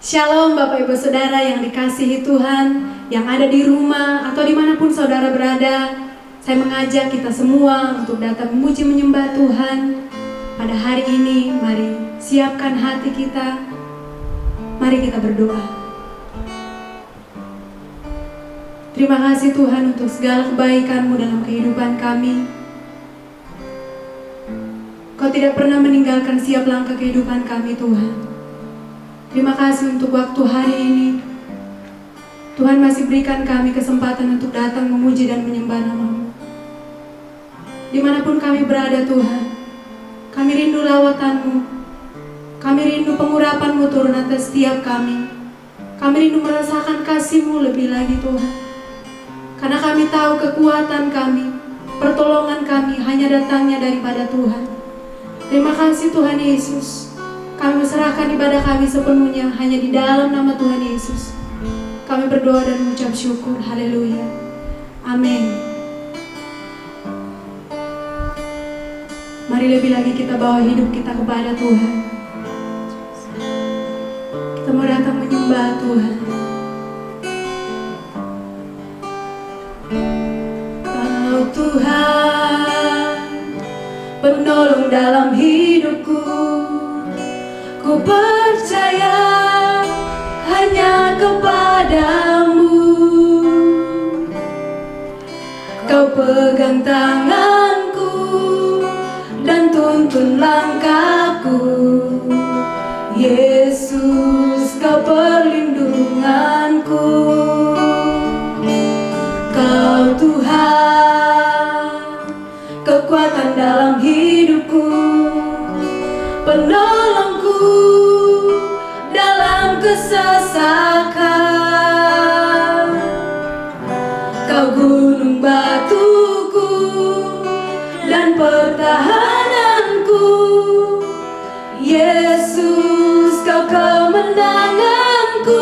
Shalom Bapak Ibu Saudara yang dikasihi Tuhan, yang ada di rumah atau dimanapun saudara berada. Saya mengajak kita semua untuk datang memuji menyembah Tuhan. Pada hari ini, mari siapkan hati kita. Mari kita berdoa. Terima kasih Tuhan untuk segala kebaikan-Mu dalam kehidupan kami. Kau tidak pernah meninggalkan siap langkah kehidupan kami Tuhan. Terima kasih untuk waktu hari ini. Tuhan masih berikan kami kesempatan untuk datang memuji dan menyembah nama-Mu. Dimanapun kami berada Tuhan, kami rindu lawatan-Mu. Kami rindu pengurapan-Mu turun atas setiap kami. Kami rindu merasakan kasih-Mu lebih lagi Tuhan. Karena kami tahu kekuatan kami, pertolongan kami hanya datangnya daripada Tuhan. Terima kasih Tuhan Yesus. Kami serahkan ibadah kami sepenuhnya hanya di dalam nama Tuhan Yesus. Kami berdoa dan mengucap syukur. Haleluya. Amin. Mari lebih lagi kita bawa hidup kita kepada Tuhan. Kita mau datang menyembah Tuhan. Kau Tuhan, penolong dalam hidupku. Ku percaya hanya kepadamu. Kau pegang tanganku dan tuntun langkahku. Yesus, Kau perlindunganku. Kau Tuhan, kekuatan dalam hidupku, penolongku dalam kesesakan. Kau gunung batuku dan pertahananku. Yesus, Kau kemenanganku.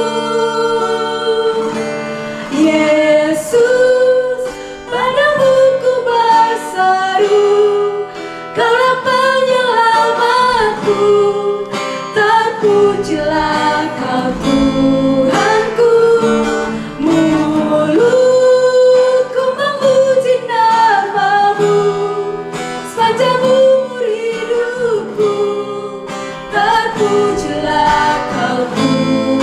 Yesus, padamu ku berseru. Kaulah penyelamatku. Terpujilah Kau Tuhanku. Mulutku memuji nama-Mu sepanjang umur hidupku. Terpujilah Kau Tuhanku.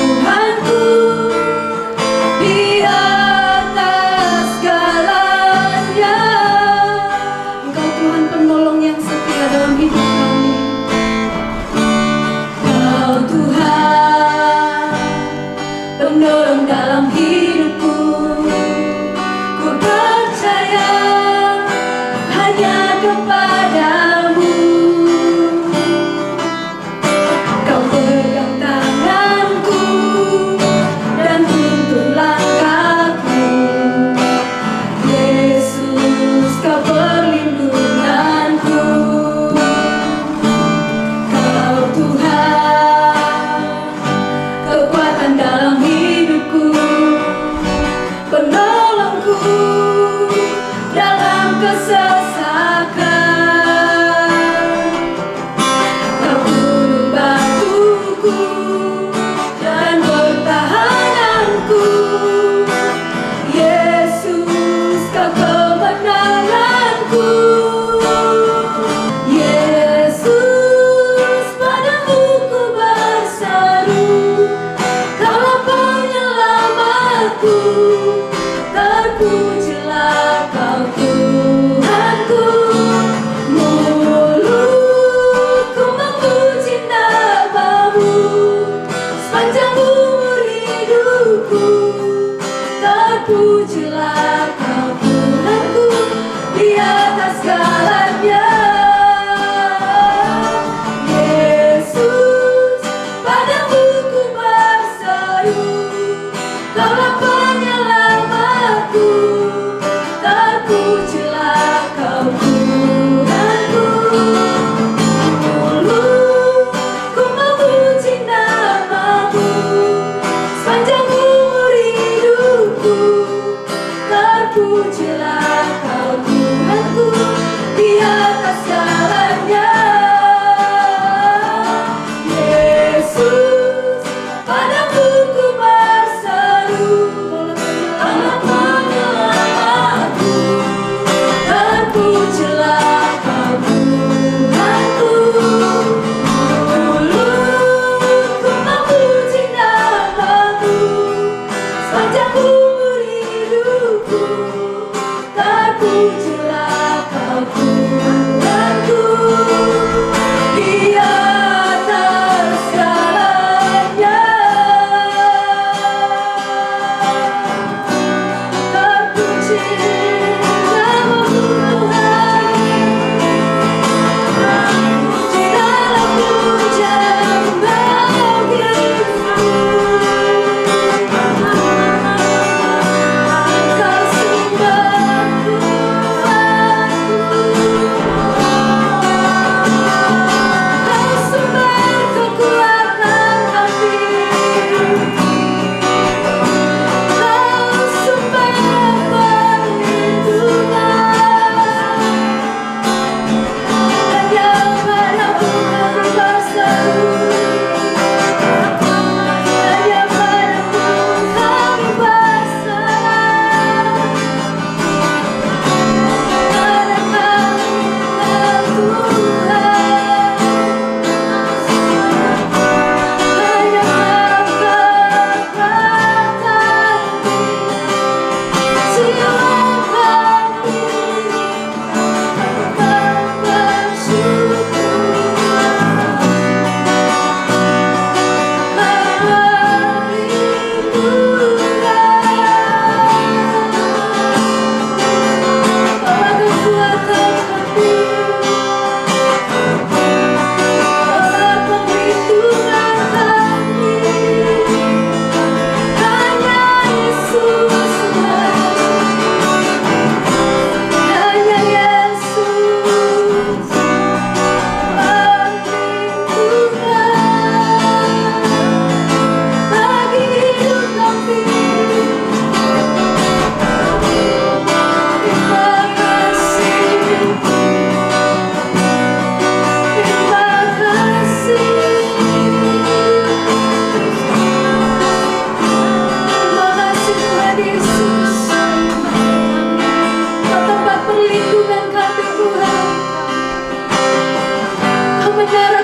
terpujilah Kau Tuhanku di atas segalanya. Terpuji namamu Tuhan, segala puja bagimu. Kau sembah Tuhanku, Kau sumber kekuatan kami, Kau sumber perlindungan. Hanya padamu kami berseru, hanya padamu kami berserah. Karena Kau Tuhan, hanya Kau kekuatan jiwa kami. Kau bersyukur,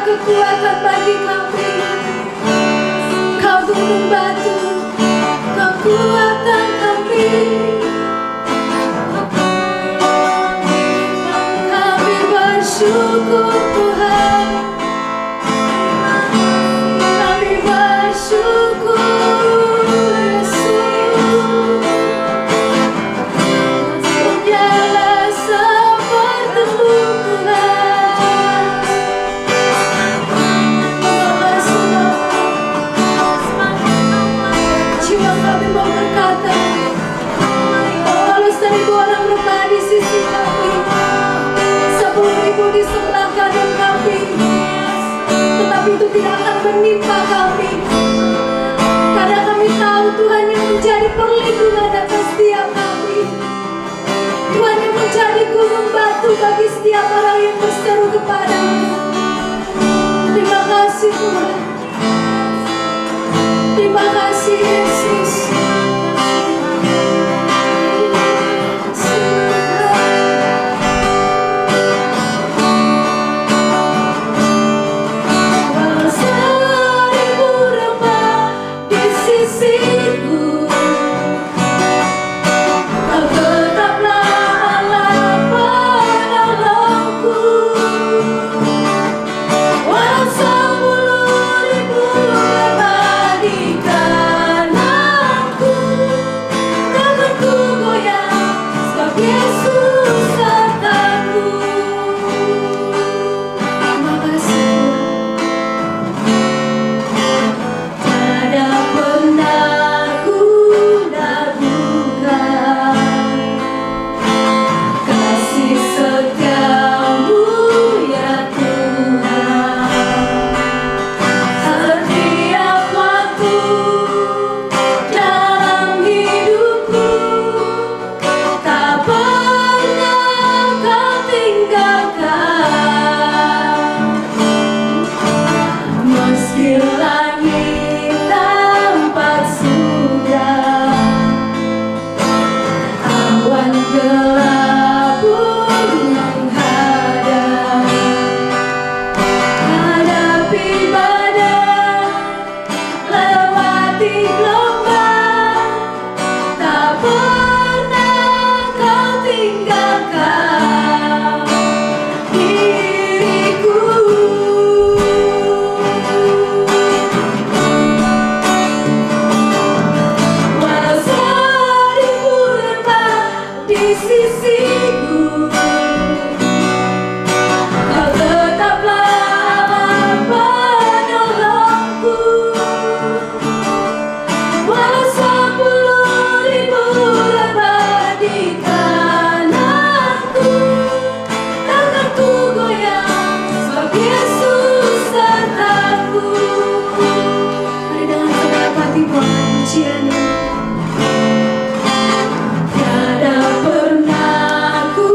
kekuatan bagi kami. Kau gunung batu, kekuatan kami. Kami bersyukur Tuhan, kami bersyukur Yesus. Menyala seperti-Mu Tuhan. Jiwa kami mau berkata, kalau 1.000 orang lemah di sisi kami, 10.000 di sebelah kanan kami, tetapi itu tidak akan menimpa kami, karena kami tahu Tuhan yang menjadi perlindungan atas setiap kami. Tuhan yang menjadi gunung batu bagi setiap orang yang berseru kepada-Nya. Terima kasih Tuhan. Terima kasih Yesus. Walau 1.000 rembah di sisiku, Kau tetaplah Allah penolongku. Walau 10.000 lembah di kananku, takkan ku goyah sebab Yesus sertaku. Terima kasih Tuhan. Tiada pernah ku ragukan kasih setia-Mu ya Tuhan. Setiap waktu dalam hidupku, tak pernah Kau tinggalkan. Meski langit tampak suram, awan gelap pun menghadap, hadapi badai, lewati gelombang, tak pernah Kau tinggalkan. kasih-Mu. Kau tetaplah penolongku. Walau 10.000 lebat di kananku, takkan ku goyang sebab Yesus sertaku. Mari dengan segala hati Tuhan pujian-Nya. Tiada pernah ku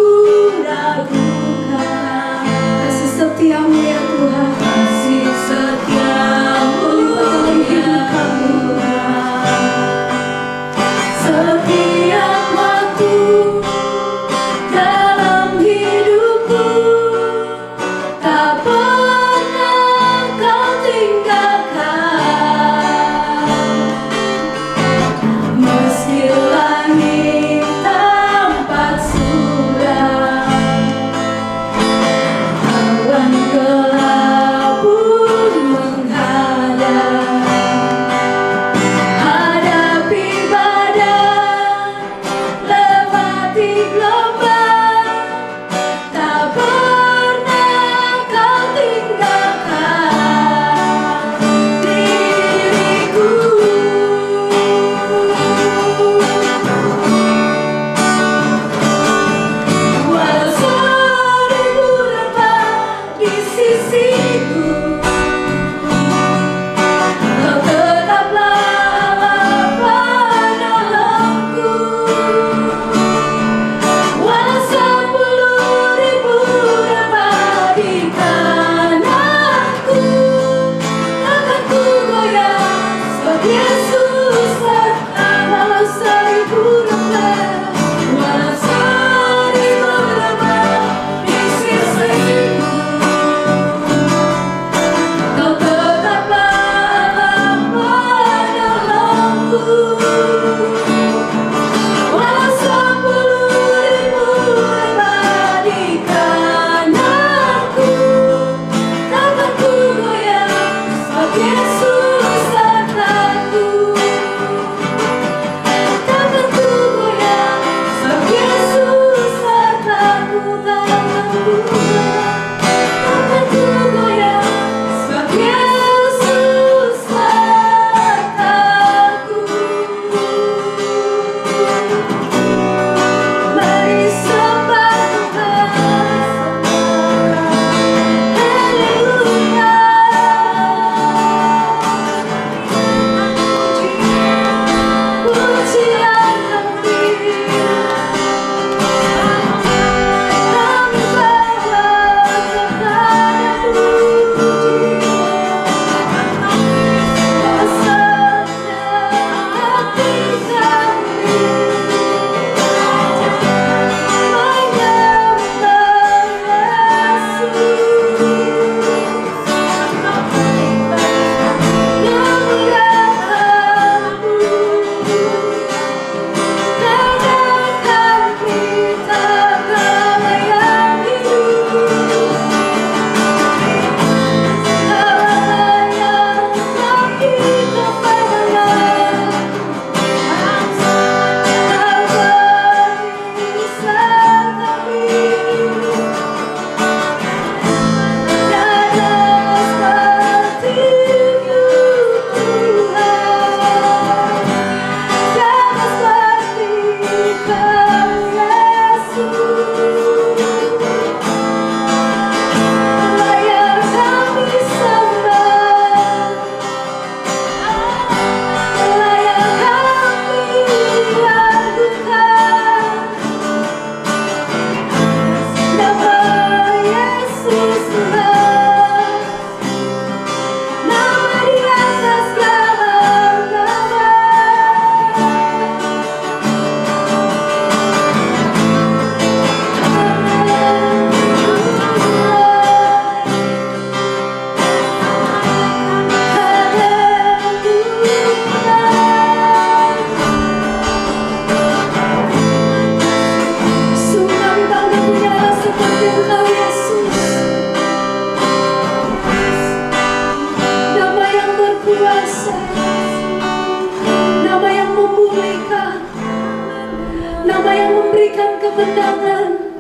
kemenangan.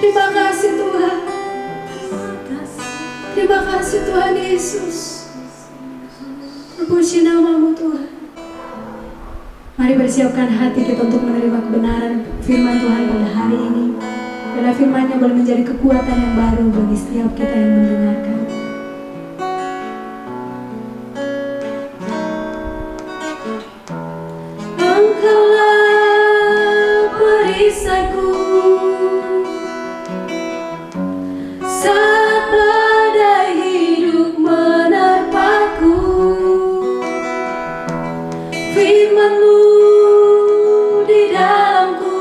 Terima kasih Tuhan. Terima kasih Tuhan Yesus. Terpuji nama-Mu Tuhan. Mari bersiapkan hati kita untuk menerima kebenaran firman Tuhan pada hari ini. Karena firman-Nya boleh menjadi kekuatan yang baru bagi setiap kita yang mendengarkan. Engkaulah perisaiku saat badai hidup menerpaku. Firman-Mu di dalamku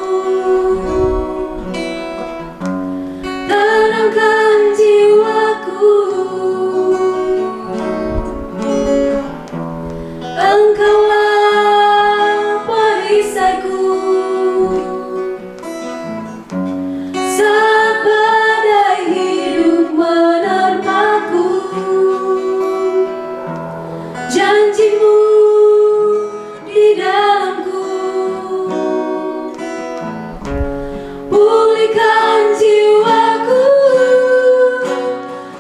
tenangkan jiwaku. Engkaulah perisaiku saat badai hidup menerpaku. Janji-Mu di dalamku pulihkan jiwaku.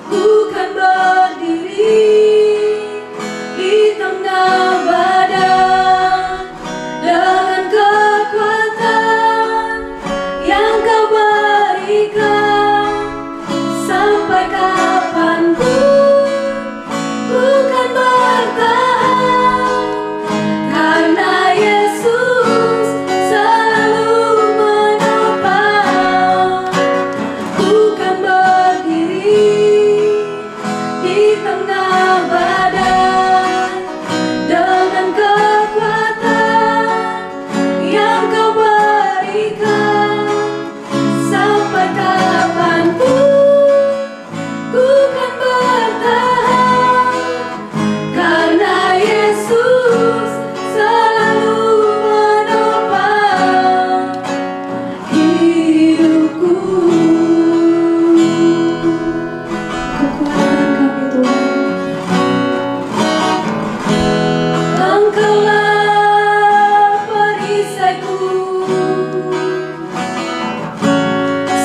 Ku kan berdiri di tengah badai dengan kekuatan yang Kau berikan. Sampai kapanpun ku kan bertahan, karena Yesus selalu menopang. Ku kan berdiri di tengah badai dengan kekuatan yang Kau berikan. Sampai kapanpun ku kan bertahan, karena Yesus selalu menopang hidupku. Kekuatan kami Tuhan. Engkaulah perisaiku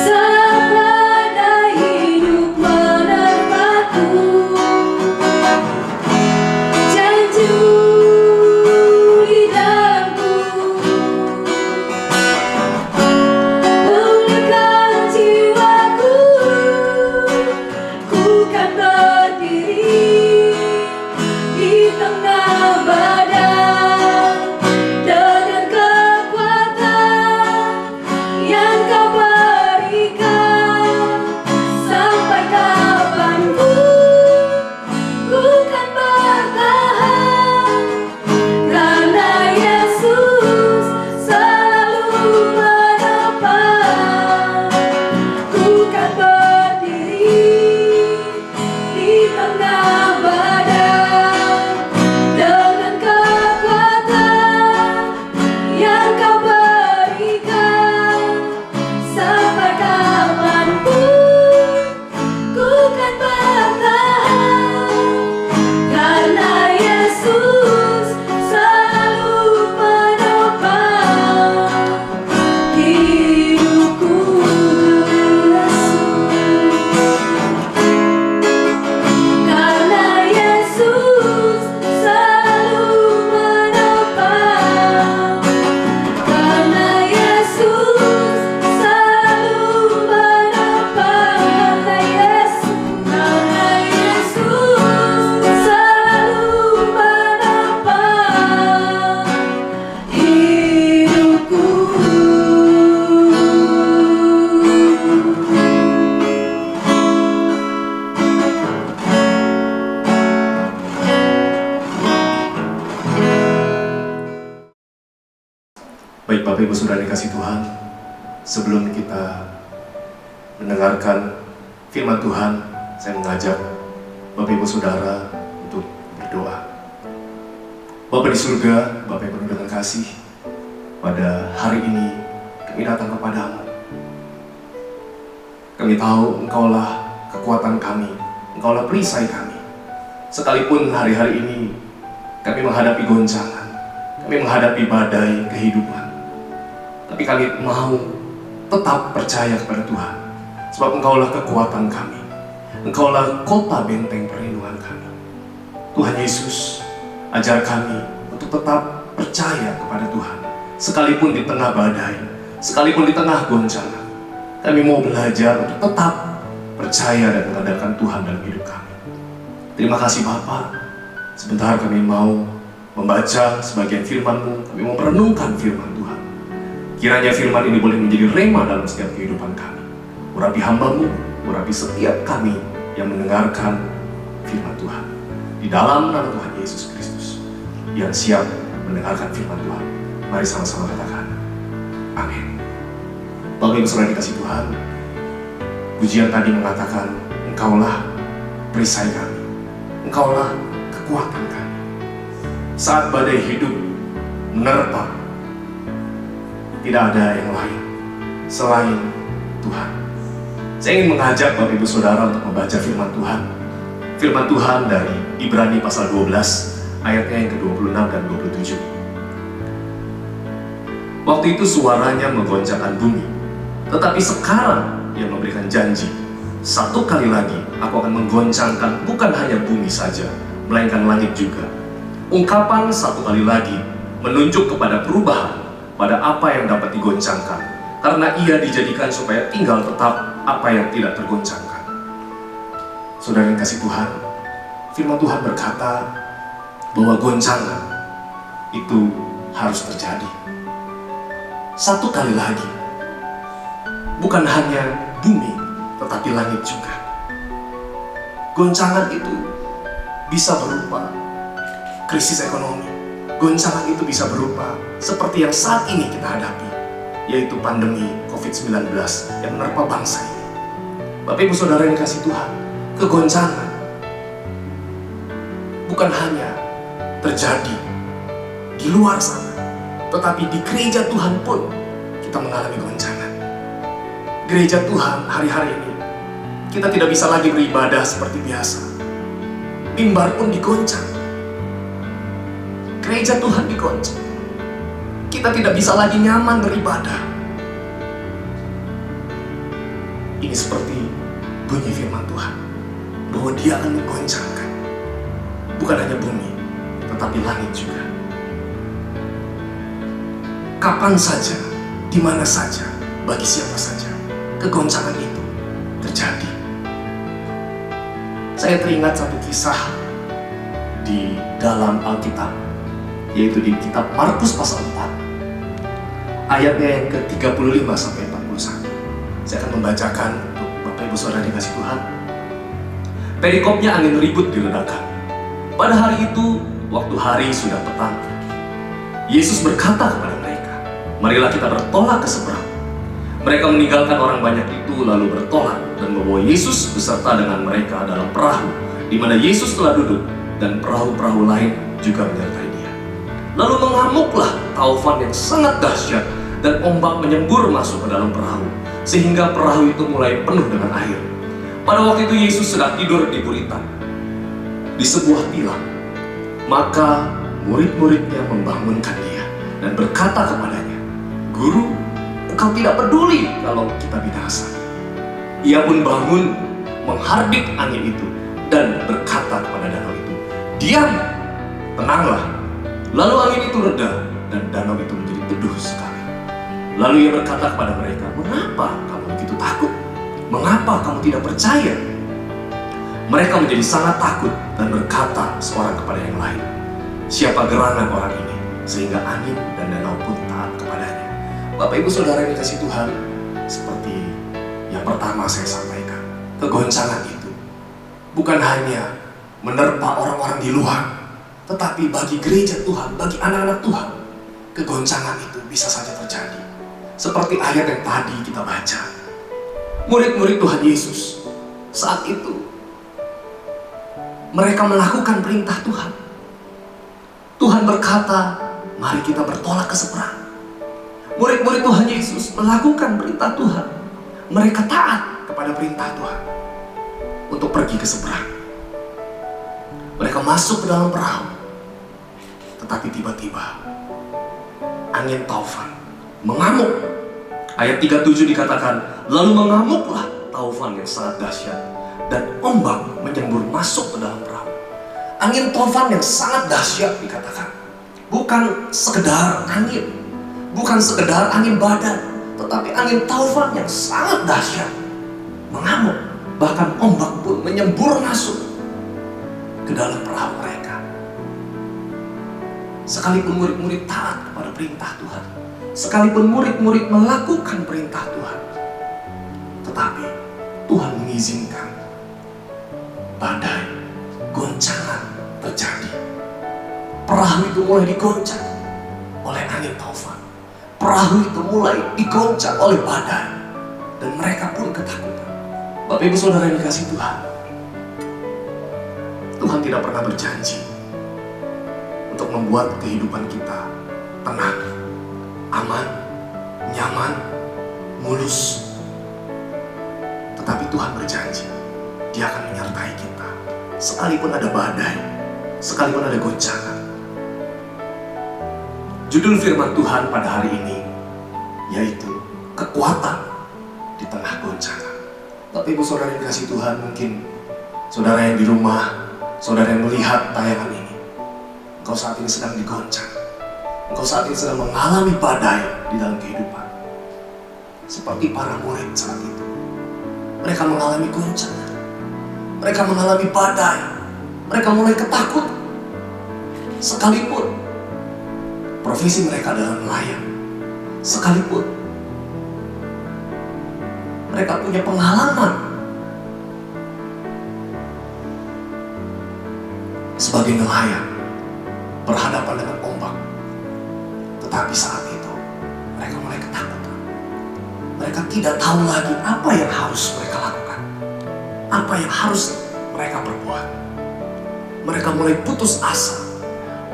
saat badai hidup menerpaku. Janji-Mu di dalamku pulihkan jiwaku. Ku kan berdiri di tengah badai dengan kekuatan yang Kau berikan. Sampai kapanpun ku kan bertahan, karena Yesus selalu menopang. Ku kan berdiri di tengah badai dengan kekuatan yang Kau berikan. Sampai kapanpun ku kan bertahan, karena Yesus selalu menopang hidupku. Karena Yesus selalu menopang, karena Yesus selalu menopang, karena Yesus selalu menopang hidupku. Baik Bapak Ibu Saudara dikasih Tuhan, sebelum kita mendengarkan firman Tuhan, saya mengajak Bapak Ibu Saudara untuk berdoa. Bapa di surga, Bapa yang penuh dengan kasih, pada hari ini kami datang kepadamu. Kami tahu Engkaulah kekuatan kami, Engkaulah perisai kami. Sekalipun hari-hari ini kami menghadapi goncangan, kami menghadapi badai kehidupan, tapi kami mau tetap percaya kepada Tuhan. Sebab Engkaulah kekuatan kami. Engkaulah kota benteng perlindungan kami. Tuhan Yesus, ajar kami untuk tetap percaya kepada Tuhan. Sekalipun di tengah badai, sekalipun di tengah goncangan, kami mau belajar untuk tetap percaya dan mengandalkan Tuhan dalam hidup kami. Terima kasih Bapa. Sebentar kami mau membaca sebagian firman-Mu, kami mau merenungkan firman Tuhan. Kiranya firman ini boleh menjadi rema dalam setiap kehidupan kami. Urapi hamba-Mu, urapi setiap kami yang mendengarkan firman Tuhan. Di dalam nama Tuhan Yesus Kristus yang siap mendengarkan firman Tuhan. Mari sama-sama katakan, amin. Bapak Ibu Saudara dikasih Tuhan, pujian tadi mengatakan, Engkaulah perisai kami, Engkaulah kekuatan kami. Saat badai hidup menerpa, tidak ada yang lain selain Tuhan. Saya ingin mengajak Bapak Ibu Saudara untuk membaca firman Tuhan. Firman Tuhan dari Ibrani pasal 12, ayatnya yang ke-26 dan 27. Waktu itu suaranya menggoncangkan bumi, tetapi sekarang Ia memberikan janji, satu kali lagi aku akan menggoncangkan bukan hanya bumi saja, melainkan langit juga. Ungkapan satu kali lagi menunjuk kepada perubahan pada apa yang dapat digoncangkan, karena Ia dijadikan supaya tinggal tetap apa yang tidak tergoncangkan. Saudara yang kasih Tuhan, firman Tuhan berkata bahwa goncangan itu harus terjadi. Satu kali lagi, bukan hanya bumi, tetapi langit juga. Goncangan itu bisa berupa krisis ekonomi. Goncangan itu bisa berupa seperti yang saat ini kita hadapi, yaitu pandemi COVID-19 yang menerpa bangsa ini. Bapak Ibu Saudara yang dikasih Tuhan, kegoncangan bukan hanya terjadi di luar sana, tetapi di gereja Tuhan pun kita mengalami goncangan. Gereja Tuhan hari-hari ini, kita tidak bisa lagi beribadah seperti biasa. Mimbar pun digoncang. Gereja Tuhan digoncang. Kita tidak bisa lagi nyaman beribadah. Ini seperti bunyi firman Tuhan, bahwa Dia akan menggoncangkan bukan hanya bumi, tetapi langit juga. Kapan saja, di mana saja, bagi siapa saja, kegoncangan itu terjadi. Saya teringat satu kisah di dalam Alkitab, yaitu di kitab Markus pasal 4, ayatnya yang ke-35 sampai 41. Saya akan membacakan untuk Bapak Ibu Saudara dikasih Tuhan. Perikopnya angin ribut diredakan. Pada hari itu, waktu hari sudah petang, Yesus berkata kepada mereka, marilah kita bertolak ke seberang. Mereka meninggalkan orang banyak itu lalu bertolak dan membawa Yesus beserta dengan mereka dalam perahu, di mana Yesus telah duduk, dan perahu-perahu lain juga menyertai Dia. Lalu mengamuklah taufan yang sangat dahsyat, dan ombak menyembur masuk ke dalam perahu, sehingga perahu itu mulai penuh dengan air. Pada waktu itu Yesus sedang tidur di buritan di sebuah tilam. Maka murid-muridnya membangunkan Dia dan berkata kepadanya, Guru, Engkau tidak peduli kalau kita binasa. Ia pun bangun, menghardik angin itu, dan berkata kepada danau itu, diam, tenanglah. Lalu angin itu reda, dan danau itu menjadi teduh sekali. Lalu Ia berkata kepada mereka, mengapa kamu begitu takut? Mengapa kamu tidak percaya? Mereka menjadi sangat takut dan berkata seorang kepada yang lain, siapa gerangan orang ini sehingga angin dan danau pun taat kepadanya? Bapak Ibu Saudara yang dikasih Tuhan, seperti yang pertama saya sampaikan, kegoncangan itu bukan hanya menerpa orang-orang di luar, tetapi bagi gereja Tuhan, bagi anak-anak Tuhan, kegoncangan itu bisa saja terjadi. Seperti ayat yang tadi kita baca, murid-murid Tuhan Yesus saat itu mereka melakukan perintah Tuhan. Tuhan berkata, mari kita bertolak ke seberang. Murid-murid Tuhan Yesus melakukan perintah Tuhan. Mereka taat kepada perintah Tuhan untuk pergi ke seberang. Mereka masuk ke dalam perahu. Tetapi tiba-tiba angin taufan mengamuk. Ayat 37 dikatakan, lalu mengamuklah taufan yang sangat dahsyat, dan ombak menyembur masuk ke dalam perahu. Angin taufan yang sangat dahsyat dikatakan. Bukan sekedar angin, bukan sekedar angin badan, tetapi angin taufan yang sangat dahsyat mengamuk. Bahkan ombak pun menyembur masuk ke dalam perahu mereka. Sekalipun murid-murid taat kepada perintah Tuhan, sekalipun murid-murid melakukan perintah Tuhan, tetapi Tuhan mengizinkan badai, goncangan terjadi. Perahu itu mulai digoncang oleh angin taufan. Perahu itu mulai digoncang oleh badai, dan mereka pun ketakutan. Bapak Ibu Saudara yang dikasihi Tuhan, Tuhan tidak pernah berjanji untuk membuat kehidupan kita tenang, aman, nyaman, mulus. Tetapi Tuhan berjanji, Dia akan menyertai kita sekalipun ada badai, sekalipun ada goncangan. Judul firman Tuhan pada hari ini yaitu kekuatan di tengah goncangan. Tapi Ibu Saudara yang dikasihi Tuhan, mungkin saudara yang di rumah, saudara yang melihat tayangan ini, engkau saat ini sedang digoncang. Engkau saat ini sedang mengalami badai di dalam kehidupan. Seperti para murid saat itu. Mereka mengalami goncangan. Mereka mengalami badai. Mereka mulai ketakutan. Sekalipun profesi mereka adalah nelayan, sekalipun mereka punya pengalaman sebagai nelayan berhadapan dengan ombak, tetapi saat itu mereka mulai ketakutan. Mereka tidak tahu lagi apa yang harus mereka lakukan, apa yang harus mereka perbuat. Mereka mulai putus asa.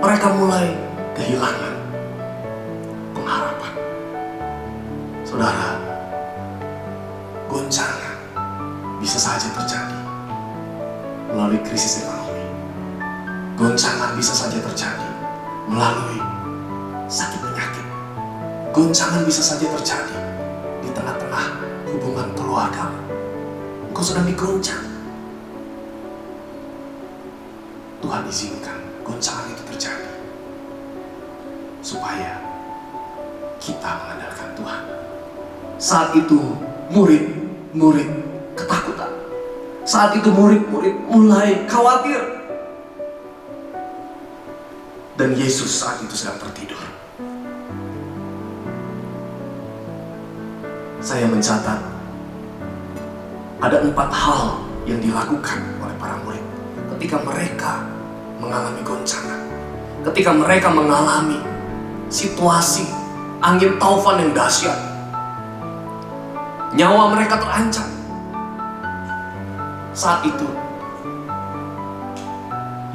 Mereka mulai kehilangan pengharapan. Saudara, goncangan bisa saja terjadi melalui krisis ekonomi. Goncangan bisa saja terjadi melalui sakit penyakit. Goncangan bisa saja terjadi di tengah-tengah hubungan keluarga. Engkau sedang digoncang. Tuhan izinkan goncangan itu terjadi supaya kita mengandalkan Tuhan. Saat itu murid-murid ketakutan. Saat itu murid-murid mulai khawatir. Dan Yesus saat itu sedang tertidur. Saya mencatat ada 4 hal yang dilakukan oleh para murid ketika mereka mengalami goncangan, ketika mereka mengalami situasi angin taufan yang dahsyat. Nyawa mereka terancam. Saat itu,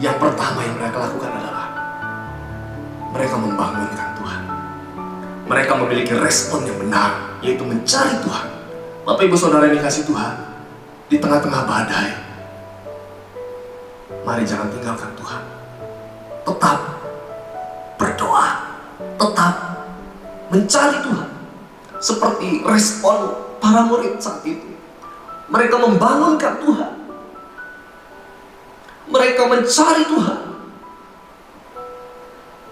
yang pertama yang mereka lakukan adalah mereka membangunkan Tuhan. Mereka memiliki respon yang benar, yaitu mencari Tuhan. Bapak Ibu Saudara yang dikasihi Tuhan, di tengah-tengah badai, mari jangan tinggalkan Tuhan. Tetap berdoa, tetap mencari Tuhan. Seperti respon para murid saat itu. Mereka membangunkan Tuhan. Mereka mencari Tuhan.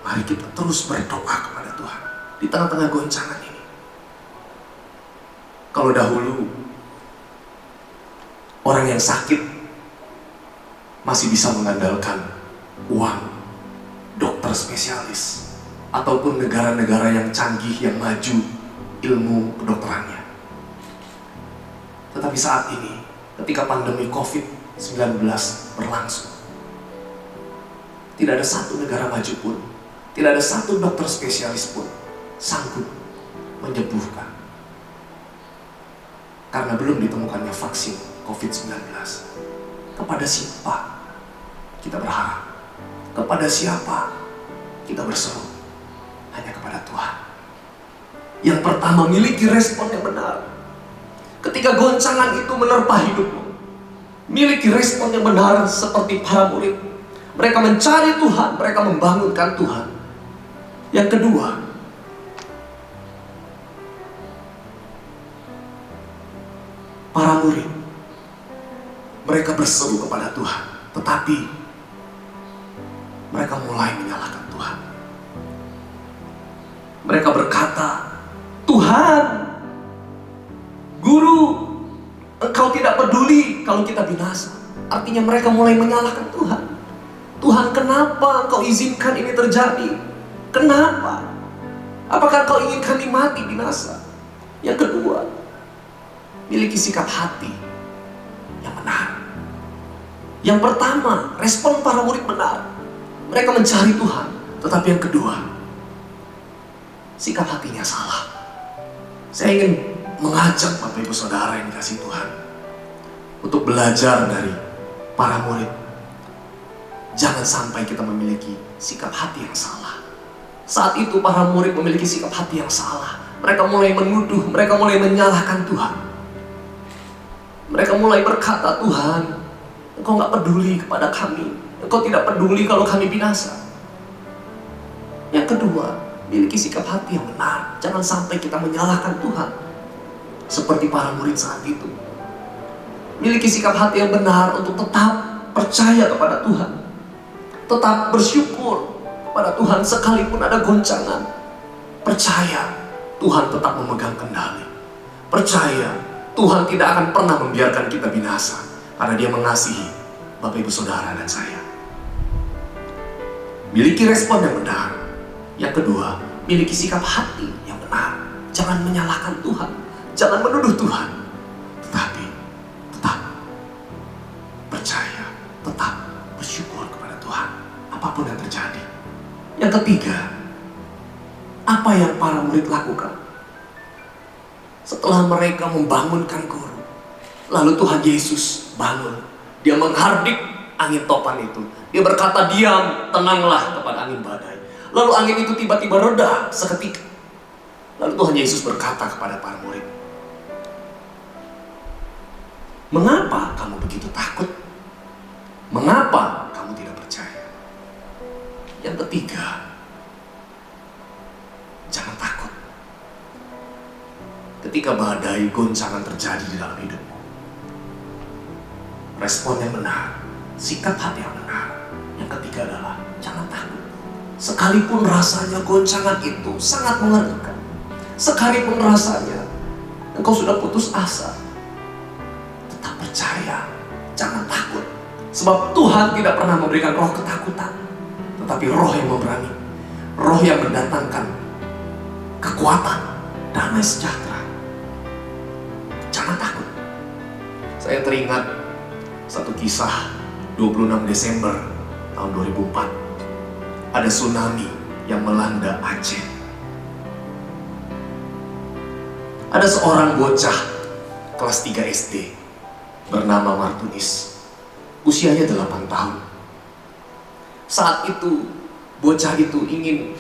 Mari kita terus berdoa kepada Tuhan di tengah-tengah goncangan ini. Kalau dahulu orang yang sakit masih bisa mengandalkan uang, dokter spesialis, ataupun negara-negara yang canggih, yang maju ilmu kedokterannya. Tetapi saat ini, ketika pandemi COVID-19 berlangsung, tidak ada satu negara maju pun, tidak ada satu dokter spesialis pun sanggup menyembuhkan. Karena belum ditemukannya vaksin COVID-19. Kepada siapa kita berharap? Kepada siapa kita berseru? Hanya kepada Tuhan. Yang pertama, miliki respon yang benar. Ketika goncangan itu menerpa hidupmu, miliki respon yang benar seperti para murid. Mereka mencari Tuhan, mereka membangunkan Tuhan. Yang kedua, para murid, mereka berseru kepada Tuhan, tetapi mereka mulai menyalahkan Tuhan. Mereka berkata, Tuhan, Guru, Engkau tidak peduli kalau kita binasa. Artinya mereka mulai menyalahkan Tuhan. Tuhan, kenapa Engkau izinkan ini terjadi? Kenapa? Apakah Engkau ingin kami mati binasa? Yang kedua, miliki sikap hati yang benar. Yang pertama, respon para murid benar. Mereka mencari Tuhan. Tetapi yang kedua, sikap hatinya salah. Saya ingin mengajak Bapak Ibu Saudara yang dikasihi Tuhan untuk belajar dari para murid. Jangan sampai kita memiliki sikap hati yang salah. Saat itu para murid memiliki sikap hati yang salah. Mereka mulai menuduh, mereka mulai menyalahkan Tuhan. Mereka mulai berkata, Tuhan, Engkau gak peduli kepada kami. Engkau tidak peduli kalau kami binasa. Yang kedua, miliki sikap hati yang benar. Jangan sampai kita menyalahkan Tuhan seperti para murid saat itu. Miliki sikap hati yang benar untuk tetap percaya kepada Tuhan, tetap bersyukur kepada Tuhan sekalipun ada goncangan. Percaya Tuhan tetap memegang kendali. Percaya Tuhan tidak akan pernah membiarkan kita binasa, karena Dia mengasihi Bapak Ibu Saudara dan saya. Miliki respon yang benar. Yang kedua, miliki sikap hati yang benar. Jangan menyalahkan Tuhan, jangan menuduh Tuhan, tetapi tetap percaya, tetap bersyukur kepada Tuhan apapun yang terjadi. Yang ketiga, apa yang para murid lakukan setelah mereka membangunkan guru? Lalu Tuhan Yesus bangun. Dia menghardik angin topan itu. Dia berkata, diam, tenanglah kepada angin badai. Lalu angin itu tiba-tiba reda seketika. Lalu Tuhan Yesus berkata kepada para murid, mengapa kamu begitu takut? Mengapa kamu tidak percaya? Yang ketiga, jangan takut ketika badai goncangan terjadi di dalam hidupmu. Respon yang benar, sikap hati yang benar. Yang ketiga adalah jangan takut. Sekalipun rasanya goncangan itu sangat mengerikan, sekalipun rasanya engkau sudah putus asa, tetap percaya, jangan takut. Sebab Tuhan tidak pernah memberikan roh ketakutan, tetapi roh yang memberani, roh yang mendatangkan kekuatan, damai sejahtera. Jangan takut. Saya teringat satu kisah 26 Desember tahun 2004. Ada tsunami yang melanda Aceh. Ada seorang bocah kelas 3 SD bernama Martunis. Usianya 8 tahun. Saat itu bocah itu ingin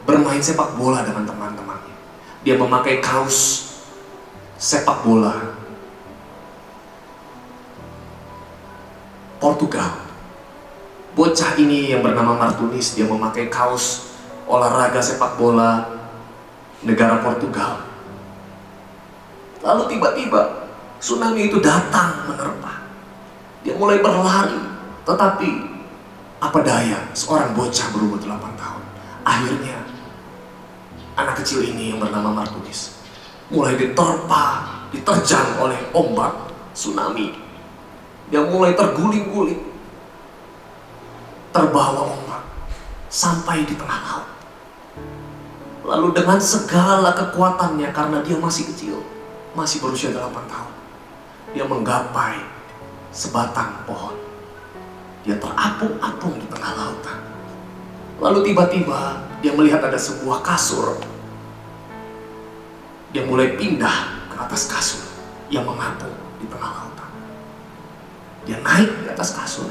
bermain sepak bola dengan teman-temannya. Dia memakai kaos sepak bola Portugal. Bocah ini yang bernama Martunis, dia memakai kaos olahraga sepak bola negara Portugal. Lalu tiba-tiba tsunami itu datang menerpa. Dia mulai berlari, tetapi apa daya, seorang bocah berumur 8 tahun. Akhirnya anak kecil ini yang bernama Martunis mulai diterjang oleh ombak tsunami. Dia mulai terguling-guling, terbawa ombak sampai di tengah laut. Lalu dengan segala kekuatannya, karena dia masih kecil, masih berusia 8 tahun, dia menggapai sebatang pohon. Dia terapung-apung di tengah lautan. Lalu tiba-tiba dia melihat ada sebuah kasur. Dia mulai pindah ke atas kasur yang mengapung di tengah lautan. Dia naik di atas kasur.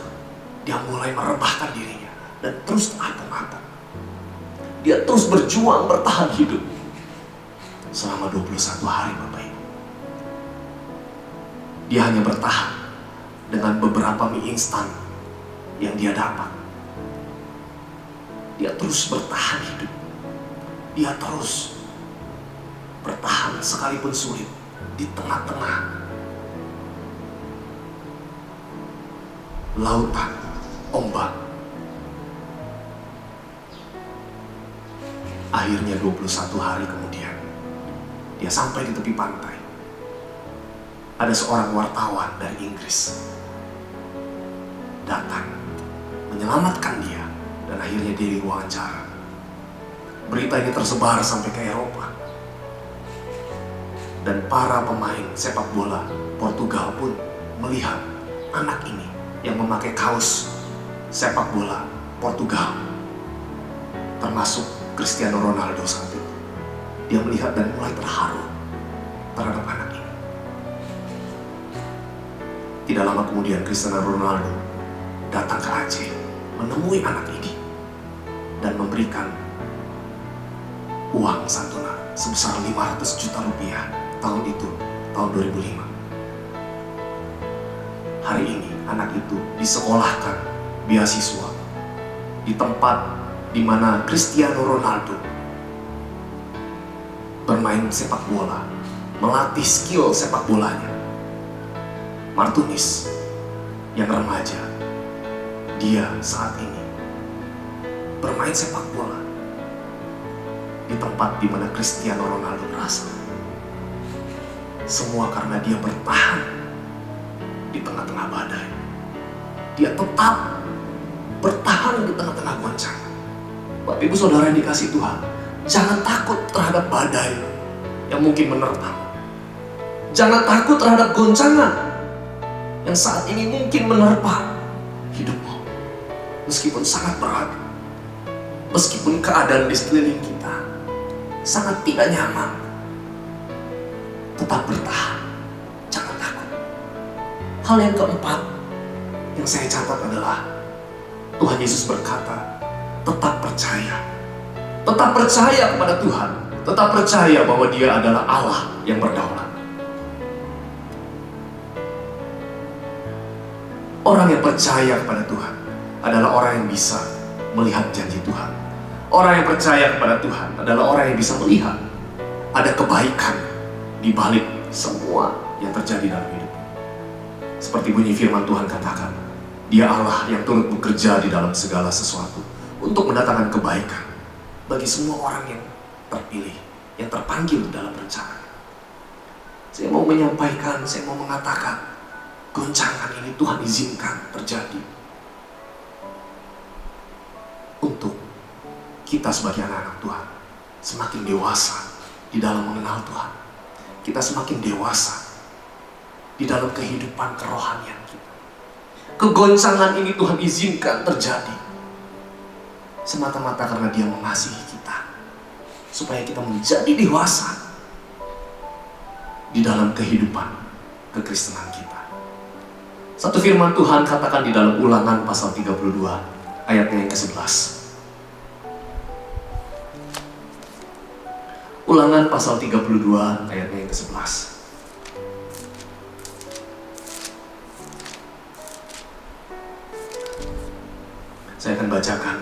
Dia mulai merebahkan dirinya dan terus apung-apung. Dia terus berjuang bertahan hidup selama 21 hari, Bapak Ibu. Dia hanya bertahan dengan beberapa mie instan yang dia dapat. Dia terus bertahan hidup. Dia terus bertahan sekalipun sulit di tengah-tengah lautan, ombak. Akhirnya 21 hari kemudian, dia sampai di tepi pantai. Ada seorang wartawan dari Inggris datang menyelamatkan dia, dan akhirnya dia diwawancara. Berita ini tersebar sampai ke Eropa, dan para pemain sepak bola Portugal pun melihat anak ini yang memakai kaos sepak bola Portugal, termasuk Cristiano Ronaldo saat itu. Dia melihat dan mulai terharu terhadap anak ini. Tidak lama kemudian Cristiano Ronaldo datang ke Aceh, menemui anak ini dan memberikan uang santunan sebesar 500 juta rupiah tahun itu, tahun 2005. Hari ini anak itu disekolahkan beasiswa di tempat di mana Cristiano Ronaldo bermain sepak bola, melatih skill sepak bolanya. Martunis yang remaja, dia saat ini bermain sepak bola di tempat di mana Cristiano Ronaldo berasal. Semua karena dia bertahan di tengah-tengah badai. Dia tetap bertahan di tengah-tengah goncangan. Bapak Ibu Saudara yang dikasihi Tuhan, jangan takut terhadap badai yang mungkin menerpa. Jangan takut terhadap goncangan yang saat ini mungkin menerpa hidupmu. Meskipun sangat berat, meskipun keadaan di sekeliling kita sangat tidak nyaman, tetap bertahan, jangan takut. Hal yang keempat yang saya catat adalah Tuhan Yesus berkata, tetap percaya. Tetap percaya kepada Tuhan. Tetap percaya bahwa Dia adalah Allah yang berdaulat. Orang yang percaya kepada Tuhan adalah orang yang bisa melihat janji Tuhan. Orang yang percaya kepada Tuhan adalah orang yang bisa melihat ada kebaikan di balik semua yang terjadi dalam hidup. Seperti bunyi firman Tuhan katakan, Dia Allah yang turut bekerja di dalam segala sesuatu untuk mendatangkan kebaikan bagi semua orang yang terpilih, yang terpanggil dalam rencana. Saya mau menyampaikan, saya mau mengatakan, goncangan ini Tuhan izinkan terjadi untuk kita sebagai anak-anak Tuhan semakin dewasa di dalam mengenal Tuhan. Kita semakin dewasa di dalam kehidupan kerohanian kita. Kegoncangan ini Tuhan izinkan terjadi semata-mata karena Dia mengasihi kita, supaya kita menjadi dewasa di dalam kehidupan kekristenan kita. Satu firman Tuhan katakan di dalam Ulangan pasal 32 ayatnya yang ke-11. Ulangan pasal 32 ayatnya yang ke-11. Saya akan bacakan.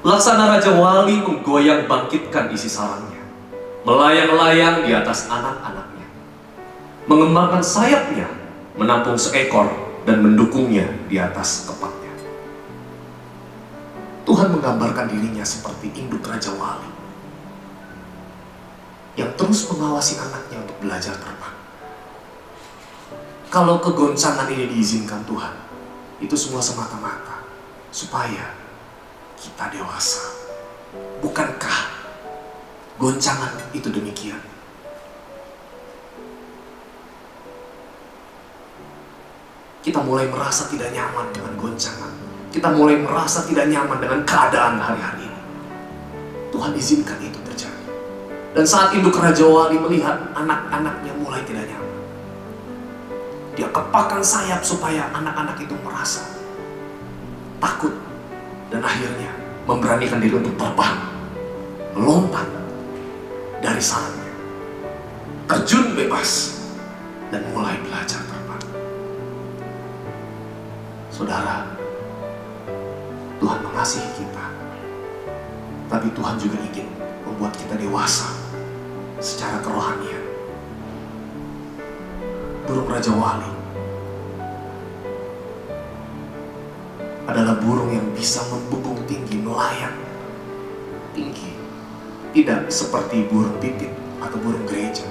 Laksana Raja Wali menggoyang bangkitkan isi sarangnya, melayang-layang di atas anak-anaknya, mengembangkan sayapnya, menampung seekor dan mendukungnya di atas kepaknya. Tuhan menggambarkan dirinya seperti induk Raja Wali yang terus mengawasi anaknya untuk belajar terbang. Kalau kegoncangan ini diizinkan Tuhan, itu semua semata-mata supaya kita dewasa. Bukankah goncangan itu demikian? Kita mulai merasa tidak nyaman dengan goncangan. Kita mulai merasa tidak nyaman dengan keadaan hari-hari ini. Tuhan izinkan itu terjadi. Dan saat induk Raja Wali melihat anak-anaknya mulai tidak nyaman, dia kepakkan sayap supaya anak-anak itu merasa takut. Dan akhirnya memberanikan diri untuk terbang, melompat dari sarangnya, terjun bebas, dan mulai belajar terbang. Saudara, Tuhan mengasihi kita, tapi Tuhan juga ingin membuat kita dewasa secara kerohanian. Burung Raja Wali adalah burung yang bisa membubung tinggi, melayang tinggi. Tidak seperti burung pipit atau burung gereja.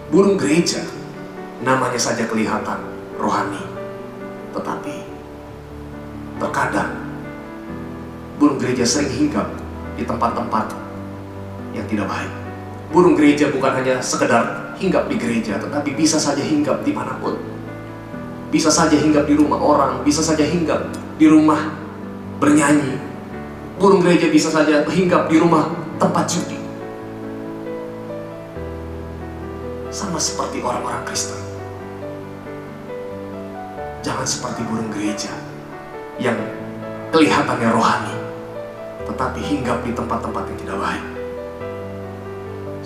Burung gereja namanya saja kelihatan rohani, tetapi terkadang burung gereja sering hinggap di tempat-tempat yang tidak baik. Burung gereja bukan hanya sekedar hinggap di gereja, tetapi bisa saja hinggap dimanapun. Bisa saja hinggap di rumah orang, bisa saja hinggap di rumah bernyanyi. Burung gereja bisa saja hinggap di rumah tempat judi. Sama seperti orang-orang Kristen. Jangan seperti burung gereja yang kelihatannya rohani, tetapi hinggap di tempat-tempat yang tidak baik.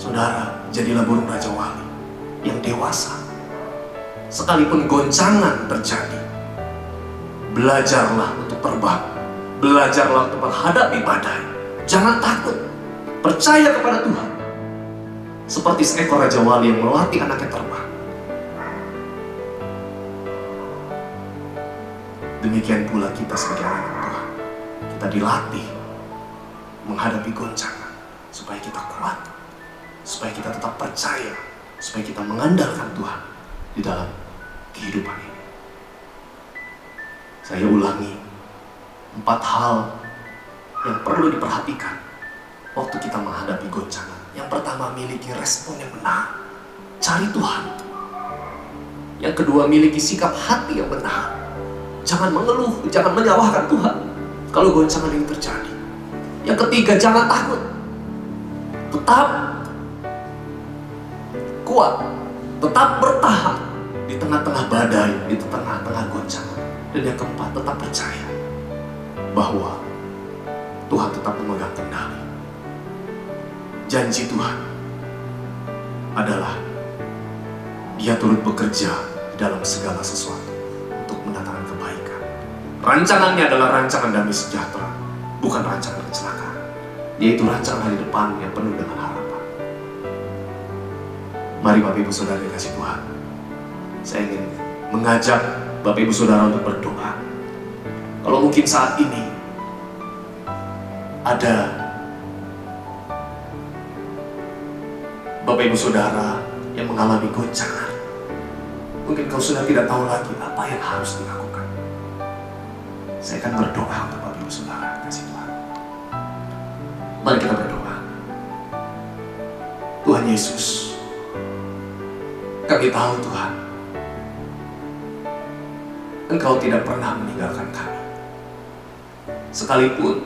Saudara, jadilah burung Raja Wali yang dewasa. Sekalipun goncangan terjadi, belajarlah untuk terbang. Belajarlah untuk menghadapi badai. Jangan takut. Percaya kepada Tuhan. Seperti seekor Raja Wali yang melatih anaknya terbang. Demikian pula kita sebagai anak Tuhan. Kita dilatih menghadapi goncangan supaya kita kuat, supaya kita tetap percaya, supaya kita mengandalkan Tuhan di dalam kehidupan ini. Saya ulangi 4 hal yang perlu diperhatikan waktu kita menghadapi goncangan. Yang pertama, miliki respon yang benar, cari Tuhan. Yang kedua, miliki sikap hati yang benar. Jangan mengeluh, jangan menyalahkan Tuhan kalau goncangan ini terjadi. Yang ketiga, jangan takut. Tetap kuat, tetap bertahan di tengah-tengah badai, di tengah-tengah goncangan. Dan yang keempat, tetap percaya bahwa Tuhan tetap memegang kendali. Janji Tuhan adalah Dia turut bekerja di dalam segala sesuatu untuk mendatangkan kebaikan. Rancangannya adalah rancangan damai sejahtera, bukan rancangan kecelakaan, yaitu rancangan hari depan yang penuh dengan harapan. Mari Bapak Ibu Saudara yang kasih Tuhan, saya ingin mengajak Bapak Ibu Saudara untuk berdoa. Kalau mungkin saat ini ada Bapak Ibu Saudara yang mengalami goncangan, mungkin kau sudah tidak tahu lagi apa yang harus dilakukan. Saya akan berdoa untuk Bapak Ibu Saudara kasih Tuhan. Mari kita berdoa. Tuhan Yesus, kami tahu Tuhan, Engkau tidak pernah meninggalkan kami. Sekalipun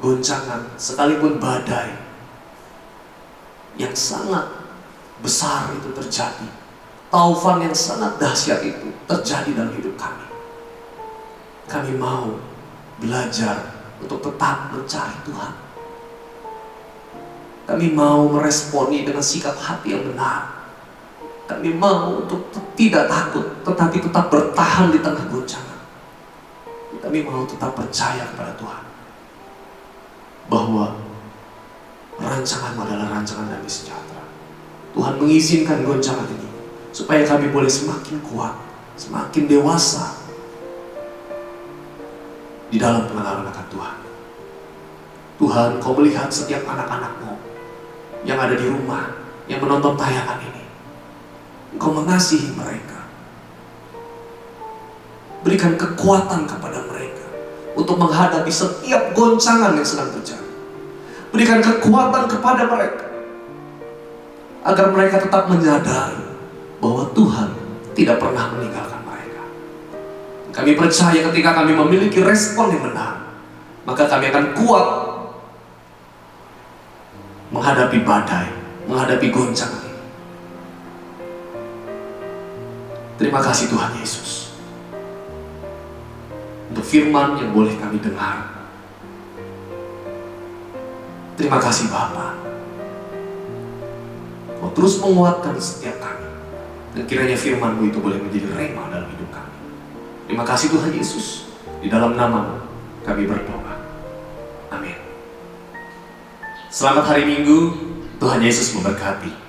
goncangan, sekalipun badai yang sangat besar itu terjadi, taufan yang sangat dahsyat itu terjadi dalam hidup kami, kami mau belajar untuk tetap mencari Tuhan. Kami mau meresponi dengan sikap hati yang benar. Kami mau untuk tidak takut, tetapi tetap bertahan di tengah goncangan. Kami mau tetap percaya kepada Tuhan bahwa rancangan adalah rancangan damai sejahtera. Tuhan mengizinkan goncangan ini supaya kami boleh semakin kuat, semakin dewasa di dalam pengenalan akan Tuhan. Tuhan, Kau melihat setiap anak-anak-Mu yang ada di rumah, yang menonton tayangan ini. Engkau mengasihi mereka. Berikan kekuatan kepada mereka untuk menghadapi setiap goncangan yang sedang terjadi. Berikan kekuatan kepada mereka agar mereka tetap menyadari bahwa Tuhan tidak pernah meninggalkan mereka. Kami percaya ketika kami memiliki respon yang benar, maka kami akan kuat menghadapi badai, menghadapi goncangan ini. Terima kasih Tuhan Yesus untuk firman yang boleh kami dengar. Terima kasih Bapa. Kau terus menguatkan setiap kami, dan kiranya firman-Mu itu boleh menjadi rema dalam hidup kami. Terima kasih Tuhan Yesus. Di dalam nama-Mu kami berdoa. Amin. Selamat hari Minggu. Tuhan Yesus memberkati.